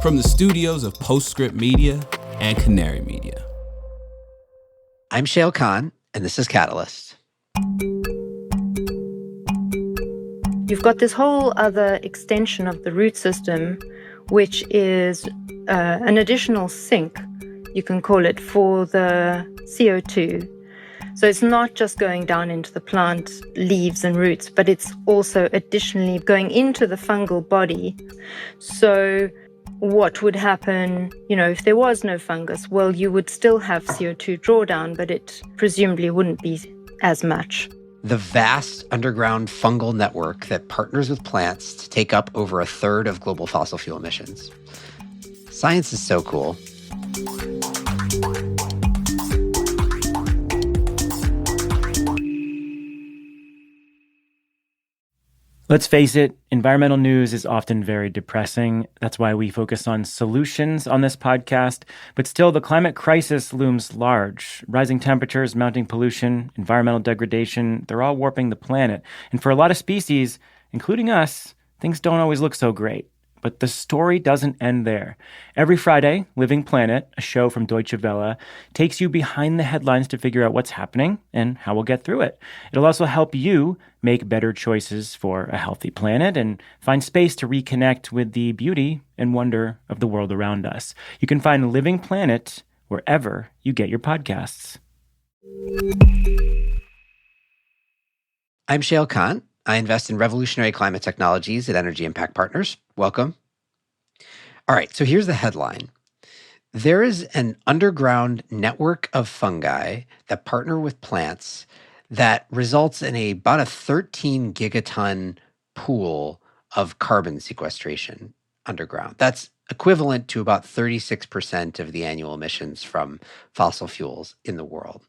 From the studios of Postscript Media and Canary Media. I'm Shail Khan, and this is Catalyst. You've got this whole other extension of the root system, which is an additional sink, you can call it, for the CO2. So it's not just going down into the plant leaves and roots, but it's also additionally going into the fungal body. So what would happen, if there was no fungus? Well, you would still have CO2 drawdown, but it presumably wouldn't be as much. The vast underground fungal network that partners with plants to take up over a third of global fossil fuel emissions. Science is so cool. Let's face it, environmental news is often very depressing. That's why we focus on solutions on this podcast. But still, the climate crisis looms large. Rising temperatures, mounting pollution, environmental degradation, they're all warping the planet. And for a lot of species, including us, things don't always look so great. But the story doesn't end there. Every Friday, Living Planet, a show from Deutsche Welle, takes you behind the headlines to figure out what's happening and how we'll get through it. It'll also help you make better choices for a healthy planet and find space to reconnect with the beauty and wonder of the world around us. You can find Living Planet wherever you get your podcasts. I'm Shail Khan. I invest in revolutionary climate technologies at Energy Impact Partners. Welcome. All right, so here's the headline. There is an underground network of fungi that partner with plants that results in about a 13 gigaton pool of carbon sequestration underground. That's equivalent to about 36% of the annual emissions from fossil fuels in the world.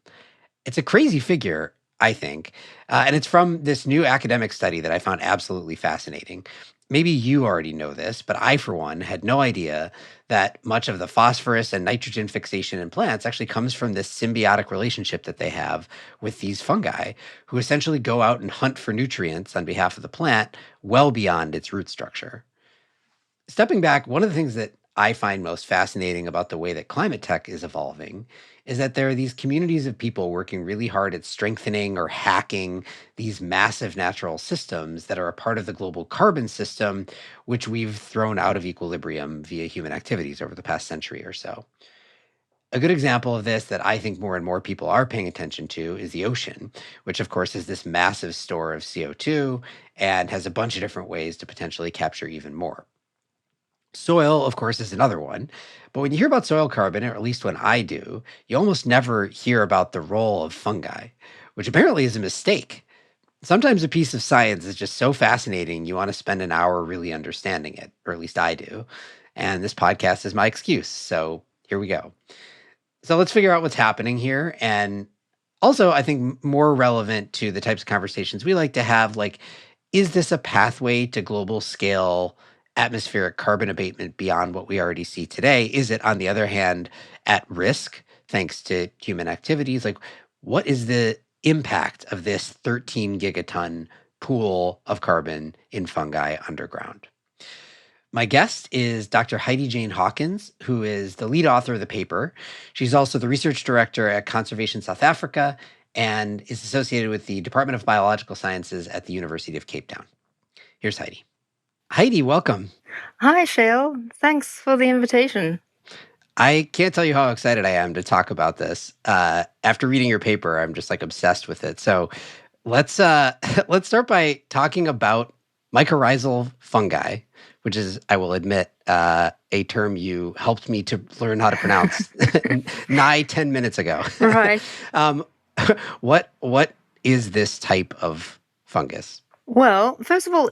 It's a crazy figure, I think. And it's from this new academic study that I found absolutely fascinating. Maybe you already know this, but I, for one, had no idea that much of the phosphorus and nitrogen fixation in plants actually comes from this symbiotic relationship that they have with these fungi, who essentially go out and hunt for nutrients on behalf of the plant well beyond its root structure. Stepping back, one of the things that I find most fascinating about the way that climate tech is evolving is that there are these communities of people working really hard at strengthening or hacking these massive natural systems that are a part of the global carbon system, which we've thrown out of equilibrium via human activities over the past century or so. A good example of this that I think more and more people are paying attention to is the ocean, which of course is this massive store of CO2 and has a bunch of different ways to potentially capture even more. Soil, of course, is another one. But when you hear about soil carbon, or at least when I do, you almost never hear about the role of fungi, which apparently is a mistake. Sometimes a piece of science is just so fascinating, you want to spend an hour really understanding it, or at least I do. And this podcast is my excuse. So here we go. So let's figure out what's happening here. And also, I think more relevant to the types of conversations we like to have, like, is this a pathway to global scale atmospheric carbon abatement beyond what we already see today? Is it, on the other hand, at risk thanks to human activities? Like, what is the impact of this 13 gigaton pool of carbon in fungi underground? My guest is Dr. Heidi Jane Hawkins, who is the lead author of the paper. She's also the research director at Conservation South Africa and is associated with the Department of Biological Sciences at the University of Cape Town. Here's Heidi. Heidi, welcome. Hi, Shail. Thanks for the invitation. I can't tell you how excited I am to talk about this. After reading your paper, I'm just like obsessed with it. So let's start by talking about mycorrhizal fungi, which is, I will admit, a term you helped me to learn how to pronounce nigh 10 minutes ago. Right. What is this type of fungus? Well, first of all,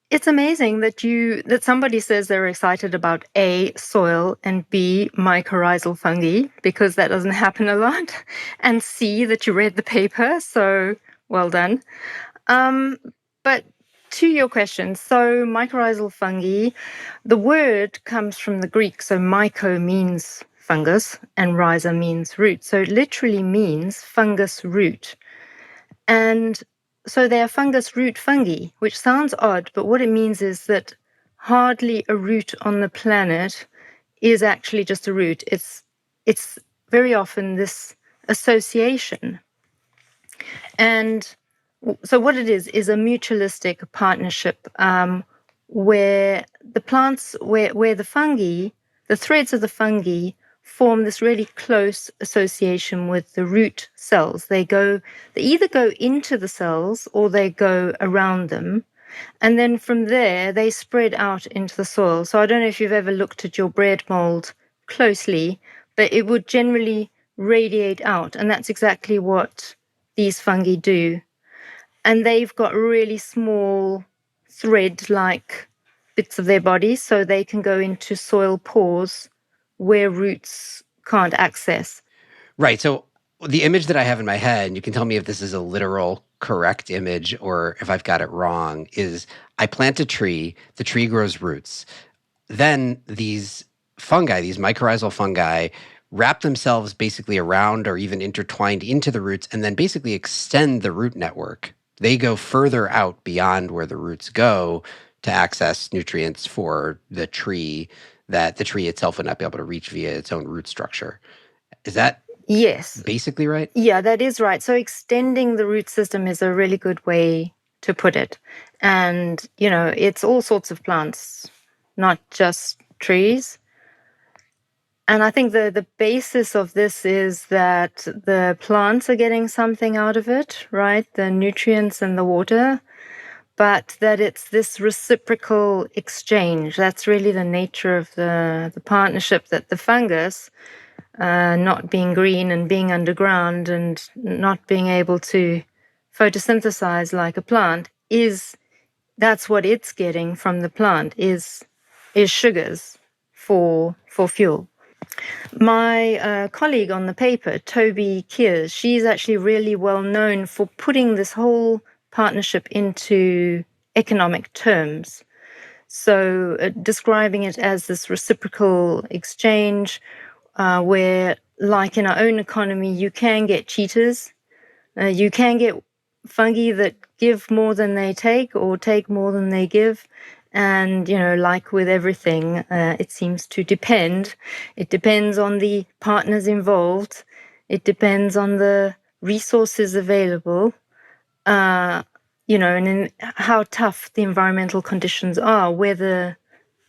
it's amazing that somebody says they're excited about A, soil, and B, mycorrhizal fungi, because that doesn't happen a lot, and C, that you read the paper, so well done. But to your question, so mycorrhizal fungi, the word comes from the Greek, so myco means fungus and rhiza means root, so it literally means fungus root. And so they are fungus root fungi, which sounds odd, but what it means is that hardly a root on the planet is actually just a root. It's very often this association. And so what it is a mutualistic partnership, where the plants, where the fungi, the threads of the fungi form this really close association with the root cells. They either go into the cells or they go around them. And then from there, they spread out into the soil. So I don't know if you've ever looked at your bread mold closely, but it would generally radiate out. And that's exactly what these fungi do. And they've got really small thread-like bits of their body, so they can go into soil pores where roots can't access. Right. So the image that I have in my head, and you can tell me if this is a literal correct image or if I've got it wrong, is I plant a tree, the tree grows roots. Then these fungi, these mycorrhizal fungi, wrap themselves basically around or even intertwined into the roots and then basically extend the root network. They go further out beyond where the roots go to access nutrients for the tree that the tree itself would not be able to reach via its own root structure. Is that Yes. basically right? Yeah, that is right. So extending the root system is a really good way to put it. And, it's all sorts of plants, not just trees. And I think the basis of this is that the plants are getting something out of it, right? The nutrients and the water, but that it's this reciprocal exchange. That's really the nature of the partnership, that the fungus, not being green and being underground and not being able to photosynthesize like a plant, that's what it's getting from the plant is sugars for fuel. My colleague on the paper, Toby Kears, she's actually really well known for putting this whole partnership into economic terms. So describing it as this reciprocal exchange, where, like in our own economy, you can get cheaters. You can get fungi that give more than they take or take more than they give. And, like with everything, it seems to depend. It depends on the partners involved. It depends on the resources available, and in how tough the environmental conditions are, whether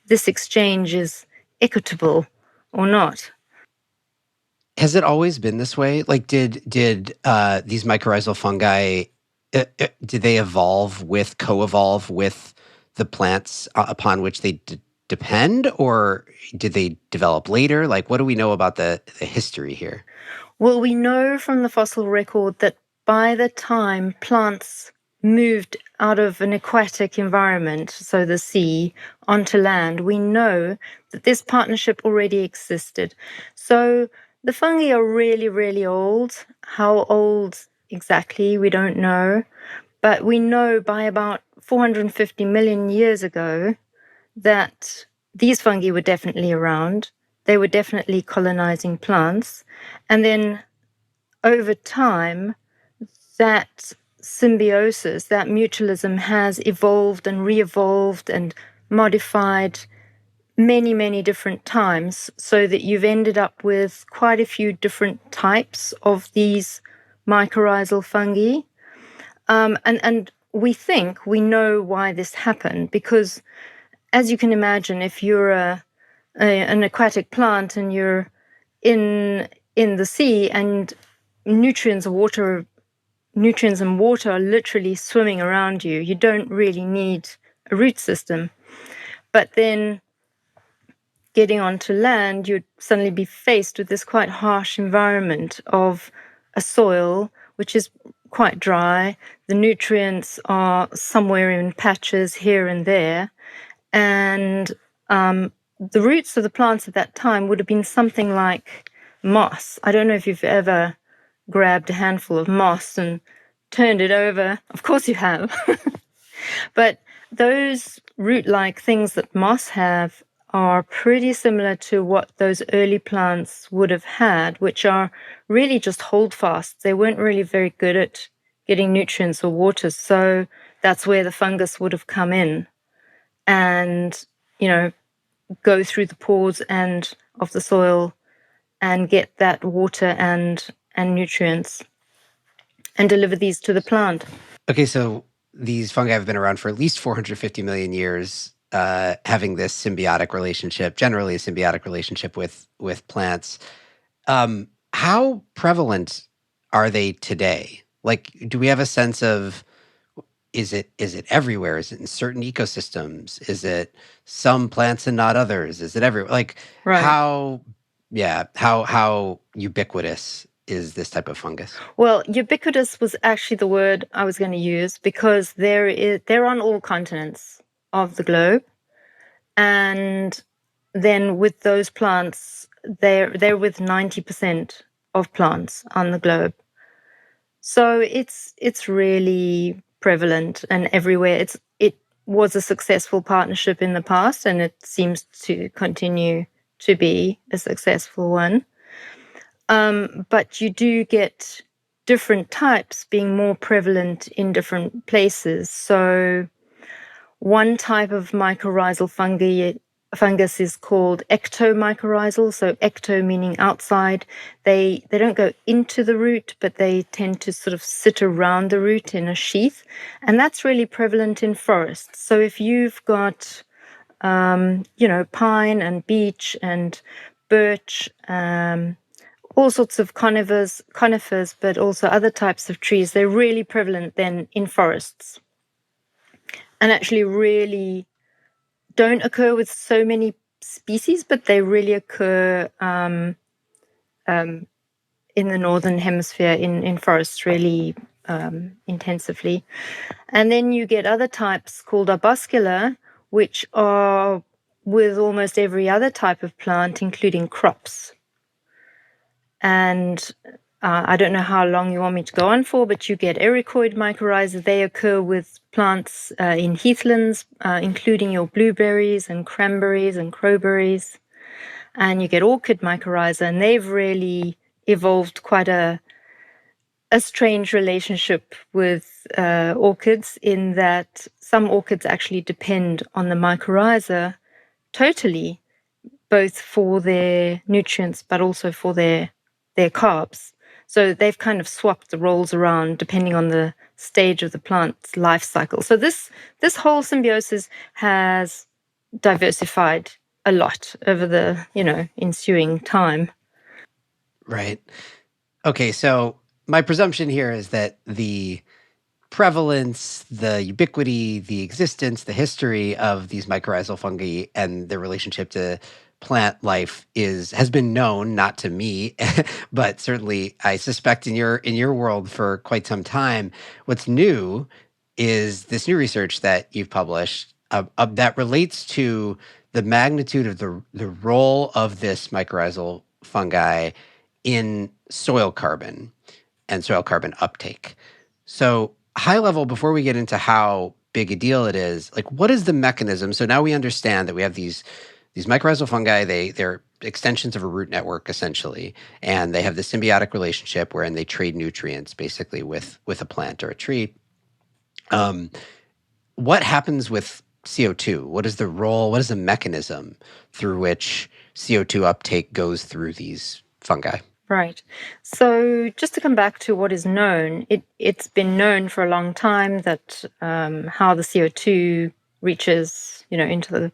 this exchange is equitable or not. Has it always been this way? Like, did these mycorrhizal fungi did they co-evolve with the plants upon which they depend, or did they develop later? Like, what do we know about the history here? Well, we know from the fossil record that by the time plants moved out of an aquatic environment, so the sea, onto land, we know that this partnership already existed. So the fungi are really, really old. How old exactly, we don't know. But we know by about 450 million years ago that these fungi were definitely around. They were definitely colonizing plants. And then over time, that symbiosis, that mutualism has evolved and re-evolved and modified many, many different times, so that you've ended up with quite a few different types of these mycorrhizal fungi. And we think we know why this happened, because as you can imagine, if you're an aquatic plant and you're in the sea and nutrients and water are literally swimming around you, you don't really need a root system. But then getting onto land, you'd suddenly be faced with this quite harsh environment of a soil which is quite dry. The nutrients are somewhere in patches here and there. And the roots of the plants at that time would have been something like moss. I don't know if you've ever grabbed a handful of moss and turned it over. Of course you have. But those root-like things that moss have are pretty similar to what those early plants would have had, which are really just holdfasts. They weren't really very good at getting nutrients or water, so that's where the fungus would have come in. And, go through the pores and of the soil and get that water and nutrients and deliver these to the plant. Okay, so these fungi have been around for at least 450 million years, having this symbiotic relationship, generally a symbiotic relationship with plants. How prevalent are they today? Like, do we have a sense of, is it everywhere? Is it in certain ecosystems? Is it some plants and not others? Is it everywhere? Like, Right. how ubiquitous is this type of fungus? Well, ubiquitous was actually the word I was going to use, because they're on all continents of the globe. And then with those plants, they're with 90% of plants on the globe. So it's really prevalent and everywhere. It was a successful partnership in the past, and it seems to continue to be a successful one. But you do get different types being more prevalent in different places. So one type of mycorrhizal fungus is called ectomycorrhizal. So ecto meaning outside. They don't go into the root, but they tend to sort of sit around the root in a sheath. And that's really prevalent in forests. So if you've got, pine and beech and birch, all sorts of conifers, but also other types of trees, they're really prevalent then in forests. And actually really don't occur with so many species, but they really occur in the northern hemisphere in forests really intensively. And then you get other types called arbuscular, which are with almost every other type of plant, including crops. And I don't know how long you want me to go on for, but you get ericoid mycorrhizae. They occur with plants in heathlands, including your blueberries and cranberries and crowberries. And you get orchid mycorrhizae, and they've really evolved quite a strange relationship with orchids, in that some orchids actually depend on the mycorrhiza totally, both for their nutrients but also for their carbs. So they've kind of swapped the roles around depending on the stage of the plant's life cycle. So this whole symbiosis has diversified a lot over the ensuing time. Right. Okay, so my presumption here is that the prevalence, the ubiquity, the existence, the history of these mycorrhizal fungi and their relationship to plant life has been known, not to me, but certainly I suspect in your world for quite some time. What's new is this new research that you've published that relates to the magnitude of the role of this mycorrhizal fungi in soil carbon and soil carbon uptake. So high level, before we get into how big a deal it is, like, what is the mechanism? So now we understand that we have these mycorrhizal fungi. They're extensions of a root network, essentially, and they have this symbiotic relationship wherein they trade nutrients basically with a plant or a tree. What happens with CO2? What is the role? What is the mechanism through which CO2 uptake goes through these fungi? Right. So just to come back to what is known, it's been known for a long time that how the CO2 reaches, into the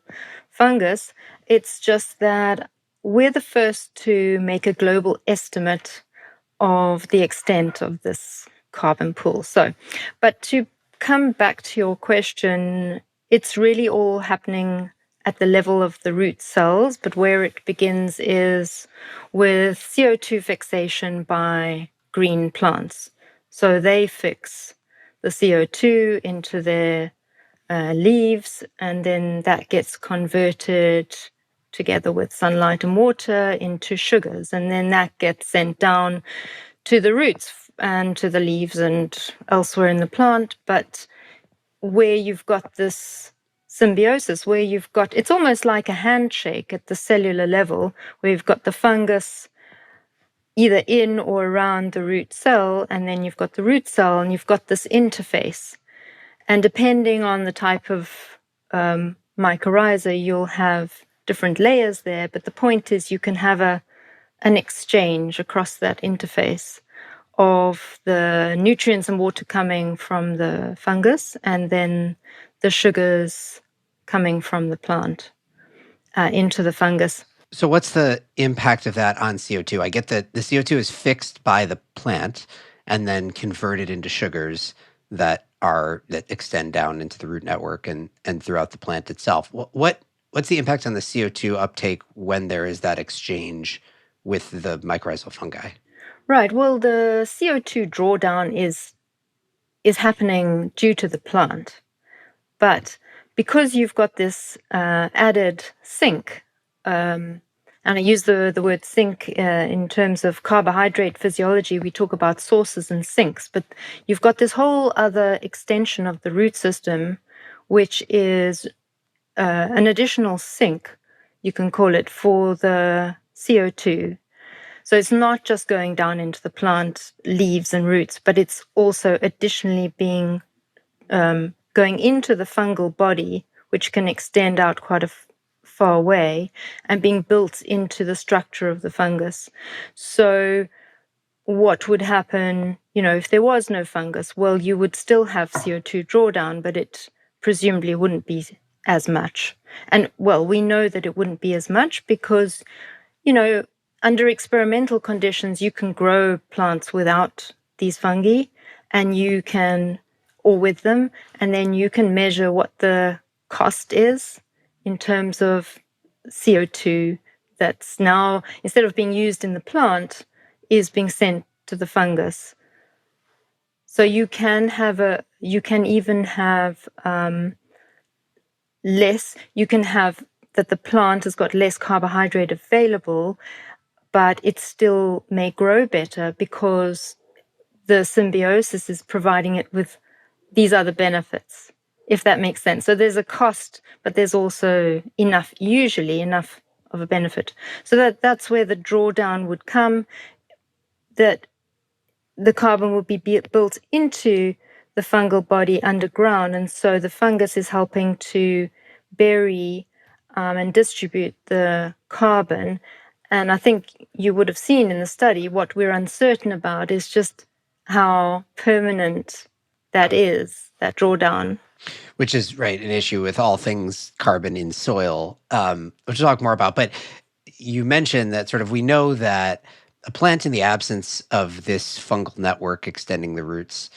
fungus. It's just that we're the first to make a global estimate of the extent of this carbon pool. So, but to come back to your question, it's really all happening at the level of the root cells, but where it begins is with CO2 fixation by green plants. So they fix the CO2 into their leaves, and then that gets converted together with sunlight and water into sugars, and then that gets sent down to the roots and to the leaves and elsewhere in the plant. But where you've got this symbiosis, where it's almost like a handshake at the cellular level, where you've got the fungus either in or around the root cell, and then you've got the root cell, and you've got this interface. And depending on the type of mycorrhiza, you'll have different layers there, but the point is you can have an exchange across that interface of the nutrients and water coming from the fungus and then the sugars coming from the plant into the fungus. So what's the impact of that on CO2? I get that the CO2 is fixed by the plant and then converted into sugars that extend down into the root network and throughout the plant itself. What's the impact on the CO2 uptake when there is that exchange with the mycorrhizal fungi? Right. Well, the CO2 drawdown is happening due to the plant, but because you've got this added sink, and I use the word sink in terms of carbohydrate physiology, we talk about sources and sinks, but you've got this whole other extension of the root system, which is an additional sink, you can call it, for the CO2. So it's not just going down into the plant leaves and roots, but it's also additionally being going into the fungal body, which can extend out quite a far away, and being built into the structure of the fungus. So what would happen, if there was no fungus? Well, you would still have CO2 drawdown, but it presumably wouldn't be as much. And, well, we know that it wouldn't be as much because, under experimental conditions, you can grow plants without these fungi or with them, and then you can measure what the cost is in terms of CO2 that's now, instead of being used in the plant, is being sent to the fungus. So you can even have less, you can have that the plant has got less carbohydrate available, but it still may grow better because the symbiosis is providing it with these other benefits, if that makes sense. So there's a cost, but there's also usually enough of a benefit. So that's where the drawdown would come, that the carbon will be built into the fungal body underground. And so the fungus is helping to bury and distribute the carbon. And I think you would have seen in the study, what we're uncertain about is just how permanent that is, that drawdown. Which is, right, an issue with all things carbon in soil, which we'll talk more about. But you mentioned that sort of we know that a plant in the absence of this fungal network extending the roots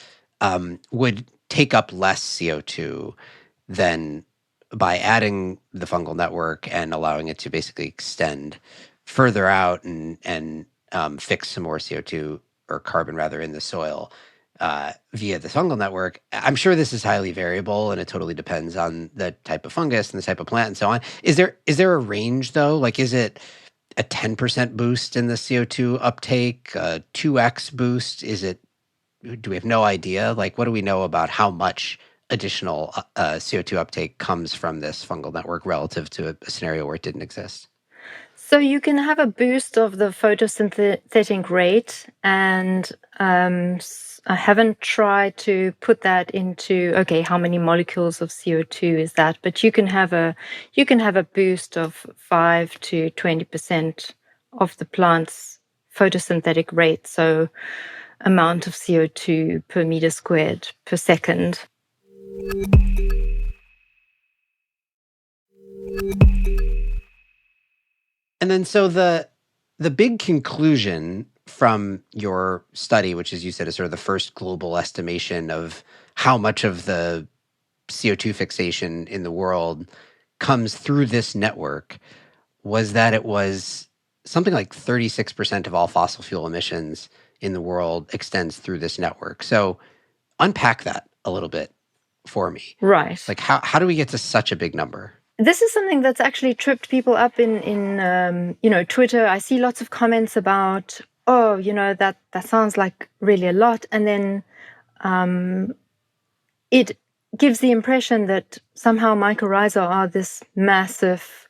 would take up less CO2 than by adding the fungal network and allowing it to basically extend further out and fix some more CO2 or carbon rather in the soil via the fungal network. I'm sure this is highly variable and it totally depends on the type of fungus and the type of plant and so on. Is there a range though? Like, is it a 10% boost in the CO2 uptake, a 2x boost? Do we have no idea? Like, what do we know about how much additional CO2 uptake comes from this fungal network relative to a scenario where it didn't exist? So you can have a boost of the photosynthetic rate, and I haven't tried to put that into, okay, how many molecules of CO2 is that? But you can have a boost of 5 to 20% of the plant's photosynthetic rate, so amount of CO2 per meter squared per second. And then so the big conclusion from your study, which as you said is sort of the first global estimation of how much of the CO2 fixation in the world comes through this network, was that it was something like 36% of all fossil fuel emissions in the world extends through this network. So unpack that a little bit for me. Right. Like how do we get to such a big number? This is something that's actually tripped people up in Twitter. I see lots of comments about, that sounds like really a lot. And then it gives the impression that somehow mycorrhiza are this massive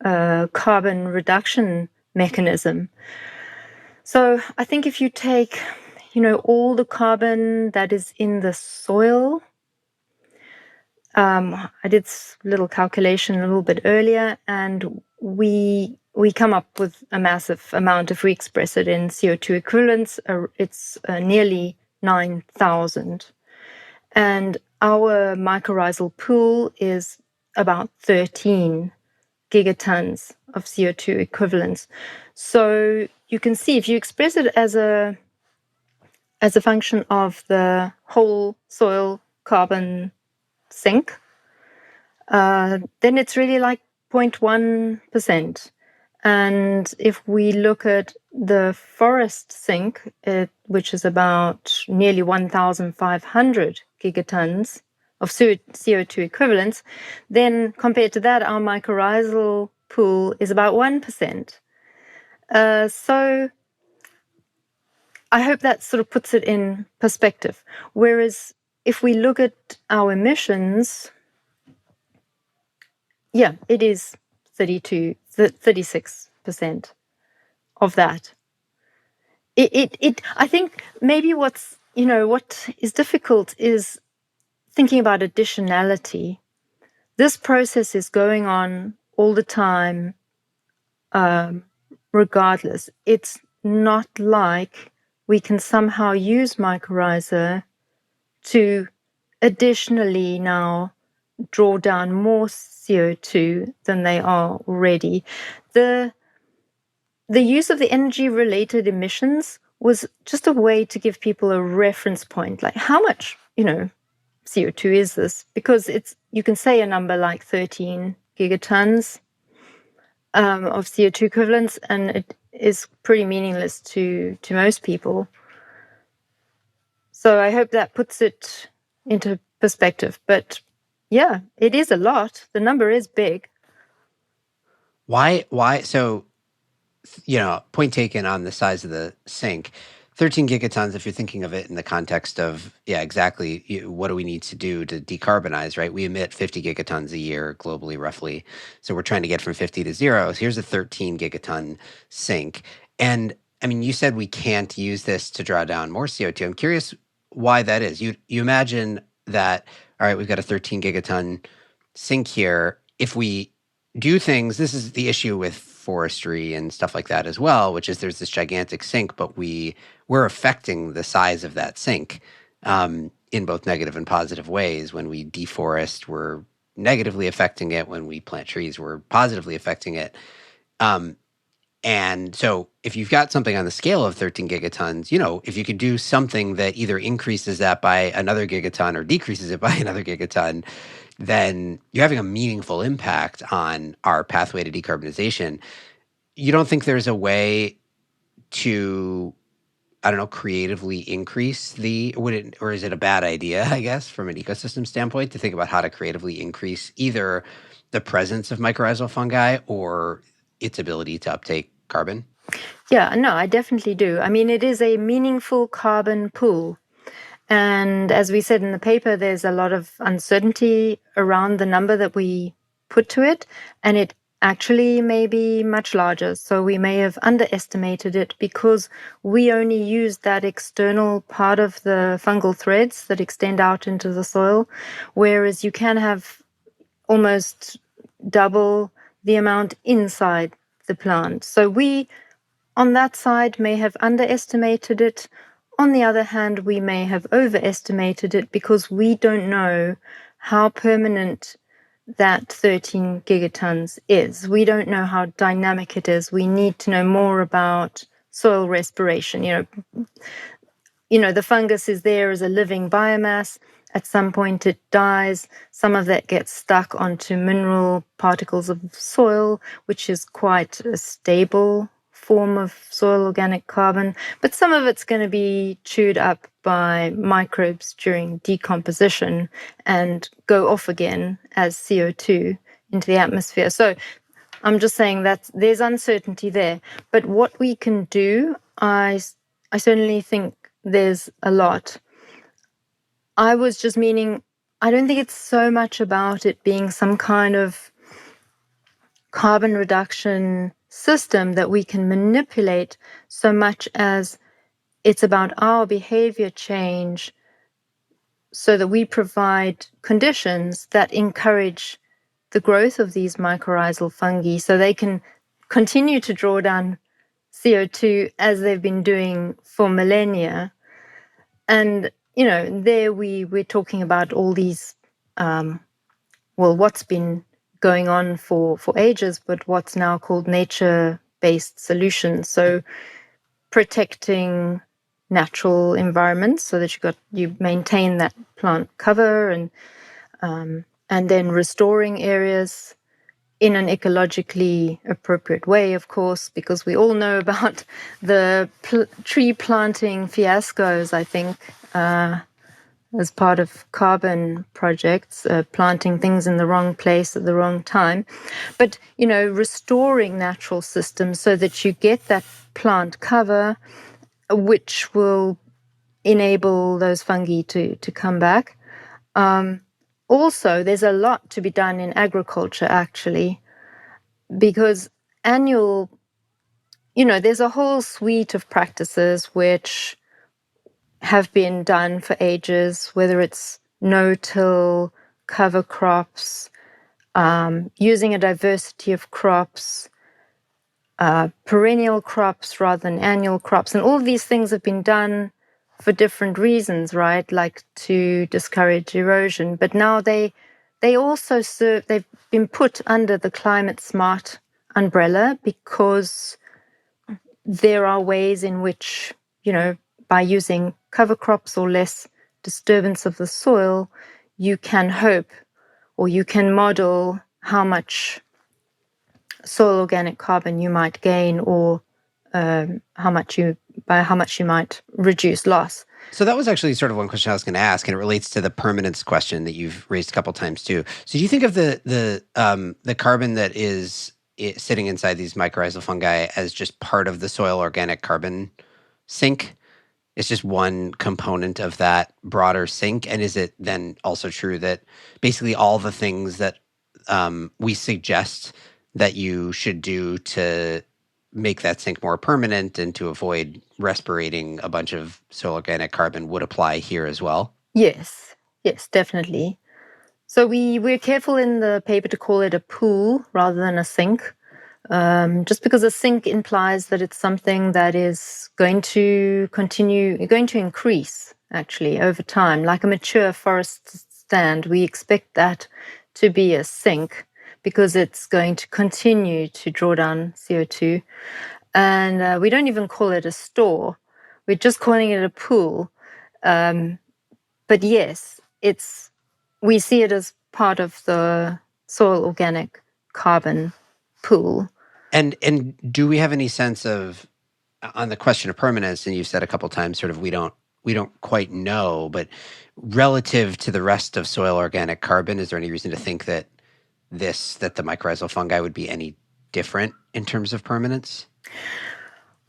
carbon reduction mechanism. So I think if you take, all the carbon that is in the soil, I did little calculation a little bit earlier, and we come up with a massive amount. If we express it in CO2 equivalents, it's nearly 9,000. And our mycorrhizal pool is about 13 gigatons of CO2 equivalents. So you can see if you express it as a function of the whole soil carbon sink, then it's really like 0.1%. And if we look at the forest sink, which is about nearly 1,500 gigatons of CO2 equivalents, then compared to that, our mycorrhizal pool is about 1%. So I hope that sort of puts it in perspective. Whereas if we look at our emissions, yeah, it is 36% of that. I think maybe what is difficult is thinking about additionality. This process is going on all the time, regardless. It's not like we can somehow use mycorrhiza to additionally now draw down more CO2 than they are already. The use of the energy-related emissions was just a way to give people a reference point, like how much, CO2 is this? Because you can say a number like 13 gigatons of CO2 equivalents, and it is pretty meaningless to most people. So I hope that puts it into perspective. But yeah, it is a lot. The number is big. Why? So, point taken on the size of the sink. 13 gigatons, if you're thinking of it in the context of, exactly, what do we need to do to decarbonize, right? We emit 50 gigatons a year globally, roughly. So we're trying to get from 50 to zero. So here's a 13 gigaton sink. And I mean, you said we can't use this to draw down more CO2. I'm curious why that is. You imagine that, all right, we've got a 13 gigaton sink here. If we do things, this is the issue with forestry and stuff like that as well, which is there's this gigantic sink, but we're affecting the size of that sink in both negative and positive ways. When we deforest, we're negatively affecting it. When we plant trees, we're positively affecting it. And so if you've got something on the scale of 13 gigatons, if you could do something that either increases that by another gigaton or decreases it by another gigaton, then you're having a meaningful impact on our pathway to decarbonization. You don't think there's a way to, I don't know, creatively increase or is it a bad idea, I guess, from an ecosystem standpoint, to think about how to creatively increase either the presence of mycorrhizal fungi or its ability to uptake carbon? Yeah, no, I definitely do. I mean, it is a meaningful carbon pool. And as we said in the paper, there's a lot of uncertainty around the number that we put to it, and it actually may be much larger. So we may have underestimated it because we only use that external part of the fungal threads that extend out into the soil, whereas you can have almost double the amount inside the plant. So we, on that side, may have underestimated it. On the other hand, we may have overestimated it because we don't know how permanent that 13 gigatons is. We don't know how dynamic it is. We need to know more about soil respiration. The fungus is there as a living biomass. At some point it dies. Some of that gets stuck onto mineral particles of soil, which is quite a stable form of soil organic carbon, but some of it's going to be chewed up by microbes during decomposition and go off again as CO2 into the atmosphere. So I'm just saying that there's uncertainty there. But what we can do, I certainly think there's a lot. I was just meaning, I don't think it's so much about it being some kind of carbon reduction system that we can manipulate so much as it's about our behavior change so that we provide conditions that encourage the growth of these mycorrhizal fungi so they can continue to draw down CO2 as they've been doing for millennia. And, there we're talking about all these, what's been going on for ages, but what's now called nature-based solutions. So protecting natural environments so that you maintain that plant cover, and then restoring areas in an ecologically appropriate way, of course, because we all know about the tree planting fiascos, I think, as part of carbon projects, planting things in the wrong place at the wrong time. But, restoring natural systems so that you get that plant cover, which will enable those fungi to come back. Also, there's a lot to be done in agriculture, actually, because there's a whole suite of practices which have been done for ages, whether it's no-till, cover crops, using a diversity of crops, perennial crops rather than annual crops. And all of these things have been done for different reasons, right? Like to discourage erosion. But now they've been put under the climate smart umbrella because there are ways in which, by using cover crops or less disturbance of the soil, you can hope or you can model how much soil organic carbon you might gain, or how much you might reduce loss. So that was actually sort of one question I was going to ask, and it relates to the permanence question that you've raised a couple times too. So do you think of the carbon that is sitting inside these mycorrhizal fungi as just part of the soil organic carbon sink? It's just one component of that broader sink, and is it then also true that basically all the things that we suggest that you should do to make that sink more permanent and to avoid respirating a bunch of soil organic carbon would apply here as well? Yes, definitely. So we're careful in the paper to call it a pool rather than a sink, just because a sink implies that it's something that is going to increase actually over time, like a mature forest stand. We expect that to be a sink because it's going to continue to draw down CO2. And we don't even call it a store. We're just calling it a pool. But yes, we see it as part of the soil organic carbon pool. And do we have any sense of, on the question of permanence, and you've said a couple times sort of we don't quite know, but relative to the rest of soil organic carbon, is there any reason to think that the mycorrhizal fungi would be any different in terms of permanence?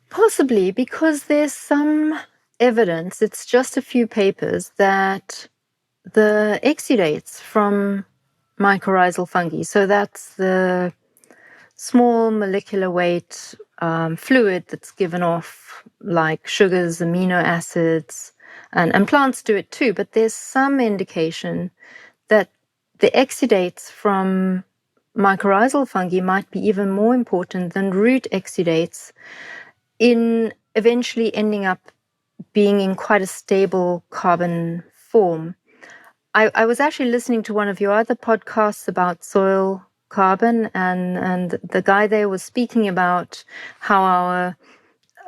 Possibly, because there's some evidence, it's just a few papers, that the exudates from mycorrhizal fungi, so that's the small molecular weight fluid that's given off, like sugars, amino acids, and plants do it too, but there's some indication that the exudates from mycorrhizal fungi might be even more important than root exudates in eventually ending up being in quite a stable carbon form. I was actually listening to one of your other podcasts about soil carbon, and the guy there was speaking about how our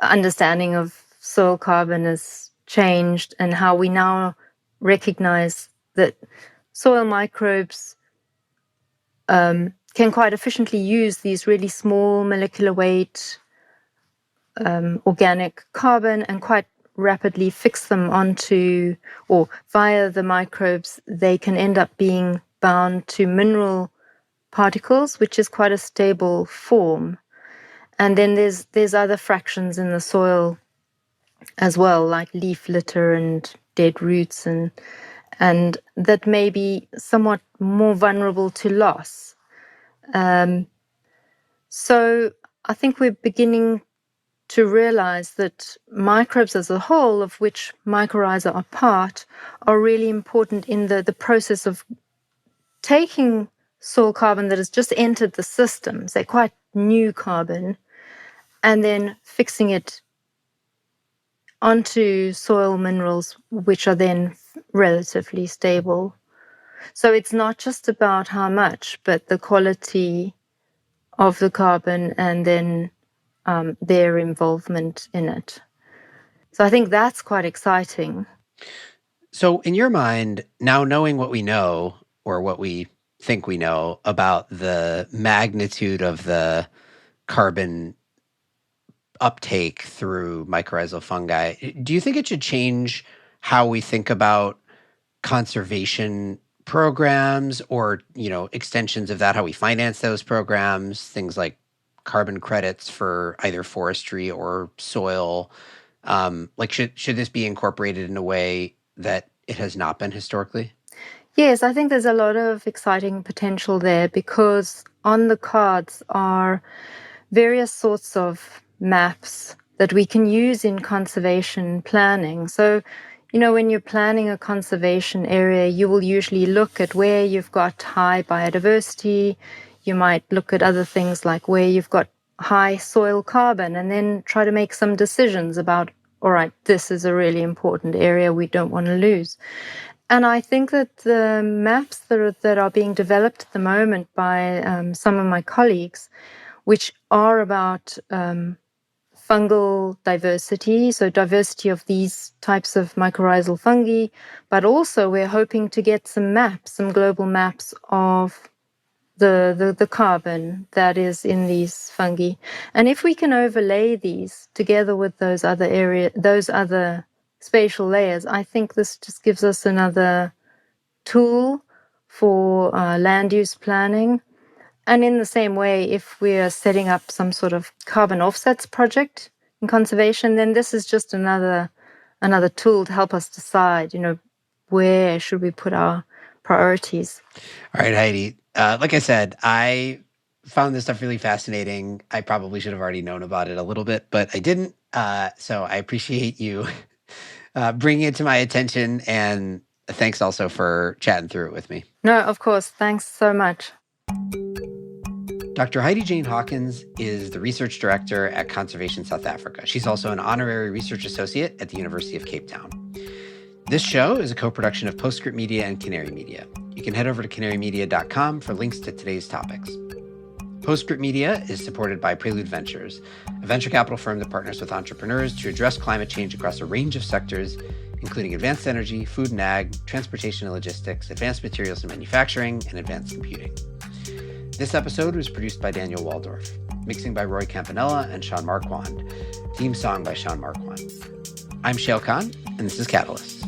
understanding of soil carbon has changed and how we now recognize that soil microbes can quite efficiently use these really small molecular weight organic carbon and quite rapidly fix them onto, or via the microbes, they can end up being bound to mineral particles, which is quite a stable form. And then there's other fractions in the soil as well, like leaf litter and dead roots, and that may be somewhat more vulnerable to loss. So I think we're beginning to realize that microbes as a whole, of which mycorrhiza are part, are really important in the process of taking soil carbon that has just entered the system, say quite new carbon, and then fixing it onto soil minerals, which are then relatively stable. So it's not just about how much, but the quality of the carbon and then their involvement in it. So I think that's quite exciting. So in your mind, now knowing what we know, or what we think we know about the magnitude of the carbon uptake through mycorrhizal fungi, do you think it should change how we think about conservation programs, or, extensions of that, how we finance those programs, things like carbon credits for either forestry or soil? Should this be incorporated in a way that it has not been historically? Yes, I think there's a lot of exciting potential there, because on the cards are various sorts of maps that we can use in conservation planning. So, when you're planning a conservation area, you will usually look at where you've got high biodiversity. You might look at other things like where you've got high soil carbon, and then try to make some decisions about, all right, this is a really important area we don't want to lose. And I think that the maps that are being developed at the moment by some of my colleagues, which are about fungal diversity, so diversity of these types of mycorrhizal fungi, but also we're hoping to get some maps, some global maps of the carbon that is in these fungi. And if we can overlay these together with those other spatial layers, I think this just gives us another tool for land use planning. And in the same way, if we're setting up some sort of carbon offsets project in conservation, then this is just another tool to help us decide, where should we put our priorities. All right, Heidi. Like I said, I found this stuff really fascinating. I probably should have already known about it a little bit, but I didn't. So I appreciate you bringing it to my attention, and thanks also for chatting through it with me. No, of course. Thanks so much. Dr. Heidi Jane Hawkins is the research director at Conservation South Africa. She's also an honorary research associate at the University of Cape Town. This show is a co-production of Postscript Media and Canary Media. You can head over to canarymedia.com for links to today's topics. Postscript Media is supported by Prelude Ventures, a venture capital firm that partners with entrepreneurs to address climate change across a range of sectors, including advanced energy, food and ag, transportation and logistics, advanced materials and manufacturing, and advanced computing. This episode was produced by Daniel Waldorf, mixing by Roy Campanella and Sean Marquand, theme song by Sean Marquand. I'm Shail Khan, and this is Catalyst.